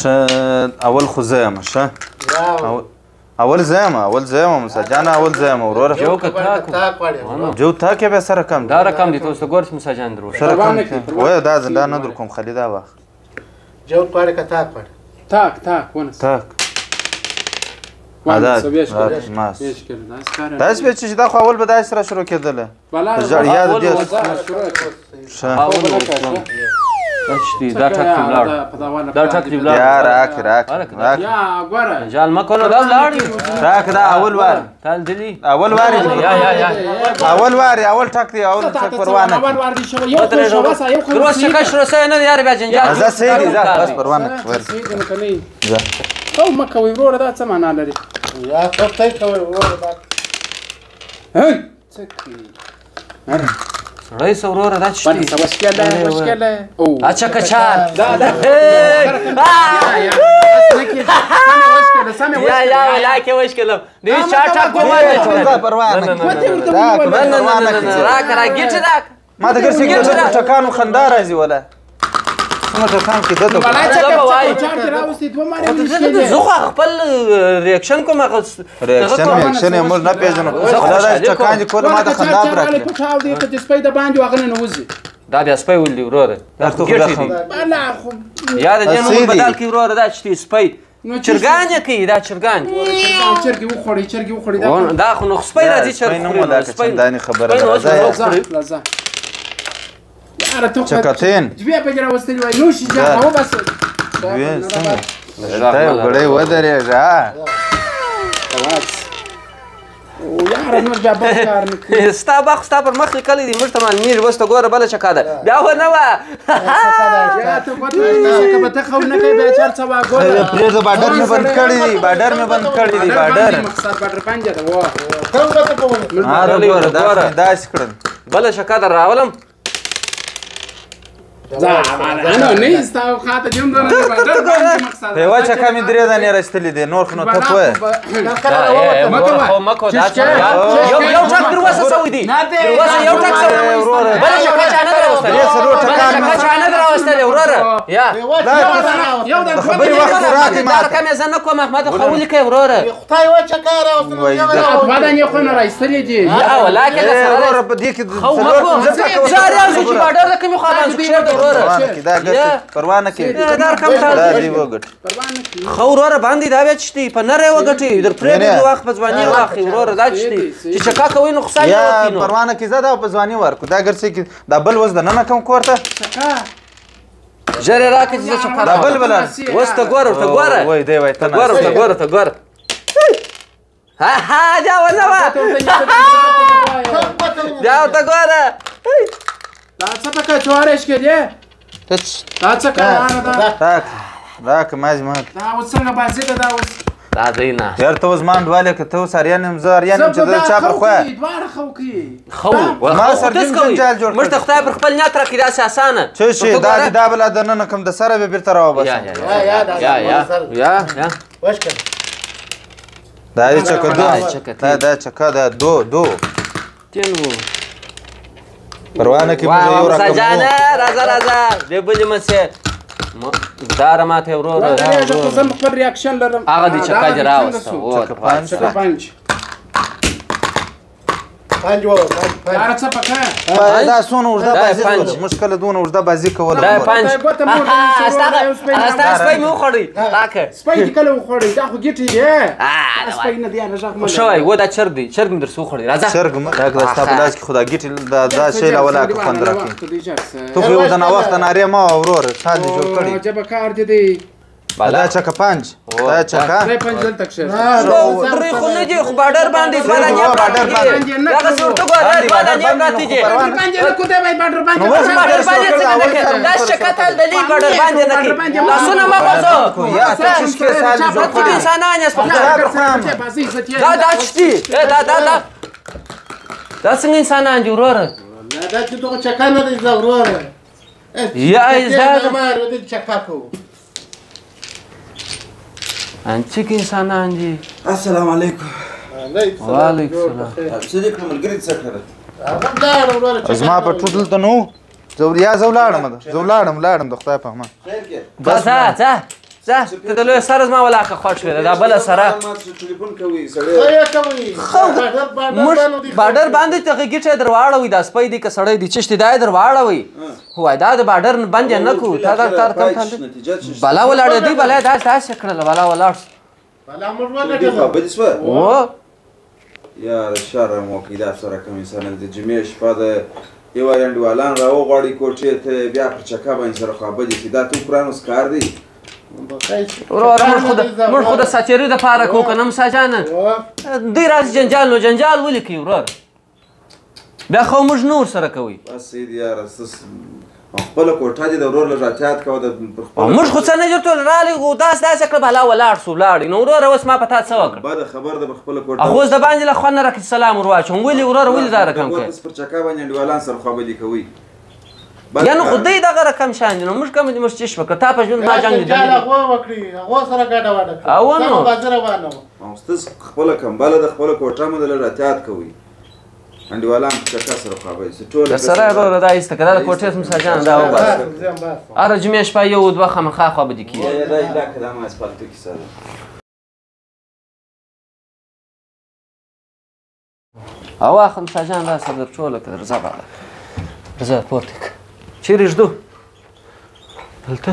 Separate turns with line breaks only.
اول خو زه یم ښه اول زه یم مساجان اول زه یم وروره
جو که تاک
جو تاک یې بیا سره کم
دا رقم دی ته اوس ته ګوره چې مساجان در وښه
سره کم وایه دا زنده نه در کوم خالي دا واخ
جو غواړي که تاک غواړي
تاک ونس
تاک داسې به چې دا خو اول به داسې سره شروع کېدله
دا ټک دې ولاړ دا ټک دې ولاړ
یا راک
جال مه کړه دا ولاړ
راک دا اول وار
تال دلی
اول وار اول ټک دی اول ټک پروا نه
روز چې کش روسه نه یار بیا جنجال
زه صحیح دی زه بس پروا نه
زه او مه کوئ وروره دا څه معنا لري
یا ته تی کوئ وروره دا
څه کوي
سړی څه وروره دا څه دي
وشکله
اچھا کچال یا ولا کې وشکله دې چا ټاک کومه
پروا نه
راک ګټ راک
ما ته ګرځي ټکانو خندا راځي ولا څنګه ټکان کې دته
زه خو خپل ریاکشن کوم
ریاکشن یې موږ نه پیژنو دا ټکان دي کوله ما ته خندا راکړه
پټاو دی که سپی د باندې واغنه نه وځي
دا بیا سپی ولدي وروره
دا ته
یا د جنو بدل کې وروره دا چې سپی چرګان یې کوي دا چرګان
چرګي وخوړي
دا خو نو سپی راځي چرګ
سپی دانی خبره
راځي
چکتین
دوی په جره وستلی وای نو شي ځه او بس
دوی څنګه ته غړې ودرېږه
او یاره نو بیا به کار نه
ستا باغ ستا پر مخ لیکلی دي موږ ته معلومیږي اوس ته ګوره بله چکه ده بیا خو نه وه
یا ته ګوته که به ته خو نه کوې بیا چار څه وه ګوره
پرېږده باډر مې بند کړي دي باډر
مقصد باډر پنجه ده وه
کوم ګټه کوله
ګوره دا داسې کړل
بله چکه در راولم
نه نه ستا خاطر جون دونه باډر باندې مقصد
په یوه چکه مې درې دانې راایستلې دي نور خو نو ته پوهه
مکو دا یو ټک در وسه سوی دي در وسه یو ټک سوی بله چکه چا نه در راوستلې وروره یا
خبرې وخت راکړې
دا رقم یې زه نه کوم احمد خو ولیکئ وروره
خدای یوه چکه راوستله
دوه دانې خو نه راایستلې دي
یا ولاکې د سره
په دې کې
خو مکو زه اریان شو چې باډر د کومې خوا باندې کښېږده وروره
دا ګټه پروا نه کوي
دا رقم
دا دې وګټ
خو وروره باندې دا بیا څه دي په نری وګټئ در پرېږدي وخت په ځواني واخلي وروره دا څه دي چې چکه کوئ نو خو
یا پروا نه کې زه دا په ځواني ورکړو دا ګرځي کې دا بل اوس دننه کوم کور ته
ژر یې راکړه چې زه چکه
دا بل
اوس ته ګوره ورته ګوره
وای دی وای ته
ګوره ها دا ونه وه دا ورته ګوره
دا څه پکې چوارش کې دی دا څه کار
راک مازی ما
دا اوس څنګه بازي ده دا اوس
دا دی نه
یار ته اوس ما انډواله که ته اوس اریان یم زه اریان یم چې د چا پر خوا
دواړه خو کوي
ما سر دې جنجال جوړ
موږ ته خدای پر خپل نیت راکړي داسې اسانه
چې شي دا دې دا بل دننه کوم د سره به بیرته راوباسم
یا
وشکل
دا دې چکه دا چکه دا دو
تین وو
پروا نه کې موږ یو رقم
مساجانه راځه دې بلې مسې دا رماته وروره
زه خپل ریاکشن لرم
هغه دې چکه دې راوسته
چکه پنج
پنج وو
دا څه پکې
دا څونه اوږده بازي مشکله دونه اوږده بازي کوله
دا پنج ستا سپی مې وخوړی راکه
سپی دې کله وخوړی دا خو ګټې دی سپی نه دی هغه غږ
شوی و دا چرګ دی چرګ مې درسه وخوړی راځه
چرګ دا ستا په لاس کې خو دا ګټې دا شی لا ولاکه خوند راکړي ته خو یو د ناوخته نارې ما وروره تا دې جوړ کړي
عجبه کار دی دی
دا چکه پنج دا چکه
پنج دلته کښې
درې خو نه دي خو باډر باندې دوه دانې پراته دي دغسې ورته ګوره دوه دانې پراته دي
باډر باندې
باډر باندې څنګه نه کوي لاس چکه تل دلي باډر باندې نه کوي لاسونه مه غوځوه
یا ته چې شکې سال
ټول انسانان یاست په دا څه دي دا څنګه انسانان دي وروره
دا چې دغه چکه نه دی زه وروره
یا زه
ما دې چکه کوو
انچک انسانان دي
السلام علیکم
وعلیکم السلام
څه دې کړم ملګري څه
هغه
زما په ټوټل ته نو زه ولاړم د خدای په امان
خیر کې
بس ځه ځه ته د لوی سره زما ولاکه خوښ شوې ده دا بله سره
ټلیفون کوي سړی
موږ بارډر باندې ته ګیټه در واړوي دا سپی دی که سړی دی چشتي دا یې در واړوي وای دا د بارډر بند یې نه کړو تا دا کار کم بلا ولاړې دی بلا داسې داسې کړله بلا ولاړ و
یار شرم وکړي دا سره کوم انسان د جمعې شپه د یو انډیوالان راوغواړي کوټې ته بیا پر چکه باندې سره خوابدي کړي دا تو پرانوس کار دی
وروره موږ خو د ساتیري دپاره کوو که نه مسا جانه دوی راځي جنجال نو جنجال ولیکئ ورور بیا خو موږ نور سره کوئ
بس سید یاره خپله کوټه دې د ورور لږ احتیاط کوه
موږ خو څه نه جوړ ټول راغلي خو داسې داسې کړه بلا ولاړ سو ولاړې نو وروره اوس ما په تا څه وکړه
بده خبر ده په خپله کوټه
خو اوس د باندې له خوا نه راکړي سلام ور واچوم ولې وروره ولې دا رقم کوې
پر چکه باندې انډیوالان سره خوابدي کوئ
یعنې خو دوی دغه رقم شان دي نو موږ کوم دي موږ چش وکړه تا په ژوند ما جنګ لیدلی او نو
ستاسو خپله کمبله ده خپله کوټه مو د لږ احتیاط کوئ انډیوالان په چکه سره خوابدي
د سره وروره دا ایسته که دا د کوټې مسا جان دا وباسه هره جمعې شپه یو دوه خامخا خوابدي کېږي
دا علاقه دا ما اسپالتو کیسه ده
او واخه مسا جان دا سر در ټوله کړه رضا بالا رضا پورته کړه چیرې ږدو دلته